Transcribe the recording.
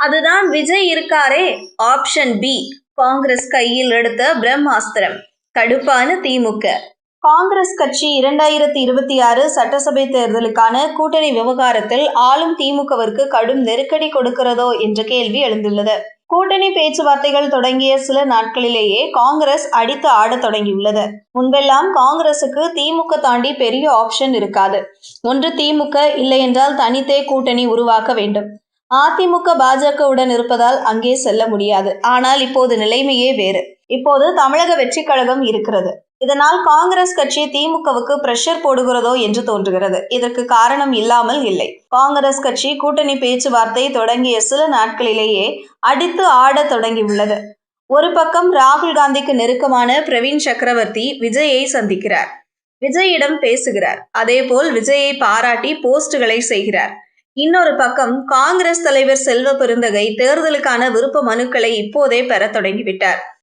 அதுதான் விஜய் இருக்காரே. Option B, Congress கையில் எடுத்த பிரம்மாஸ்திரம். கடுப்பான திமுக. காங்கிரஸ் கட்சி 2026 சட்டசபை தேர்தலுக்கான கூட்டணி விவகாரத்தில் ஆளும் திமுகவிற்கு கடும் நெருக்கடி கொடுக்கிறதோ என்ற கேள்வி எழுந்துள்ளது. கூட்டணி பேச்சுவார்த்தைகள் தொடங்கிய சில நாட்களிலேயே காங்கிரஸ் அடித்து ஆடத் தொடங்கியுள்ளது. முன்பெல்லாம் காங்கிரசுக்கு திமுக தாண்டி பெரிய ஆப்ஷன் இருக்காது. ஒன்று திமுக, இல்லையென்றால் தனித்தே கூட்டணி உருவாக்க வேண்டும். அதிமுக பாஜகவுடன் இருப்பதால் அங்கே செல்ல முடியாது. ஆனால் இப்போது நிலைமையே வேறு. இப்போது தமிழக வெற்றிக் கழகம் இருக்கிறது. இதனால் காங்கிரஸ் கட்சி திமுகவுக்கு பிரஷர் போடுகிறதோ என்று தோன்றுகிறது. இதற்கு காரணம் இல்லாமல் இல்லை. காங்கிரஸ் கட்சி கூட்டணி பேச்சுவார்த்தை தொடங்கிய சில நாட்களிலேயே அடித்து ஆடத் தொடங்கியுள்ளது. ஒரு பக்கம் ராகுல் காந்திக்கு நெருக்கமான பிரவீன் சக்கரவர்த்தி விஜயை சந்திக்கிறார். விஜயிடம் பேசுகிறார். அதேபோல் விஜயை பாராட்டி போஸ்டுகளை செய்கிறார். இன்னொரு பக்கம் காங்கிரஸ் தலைவர் செல்வ பெருந்தகை தேர்தலுக்கான விருப்ப மனுக்களை இப்போதே பெற தொடங்கிவிட்டார்.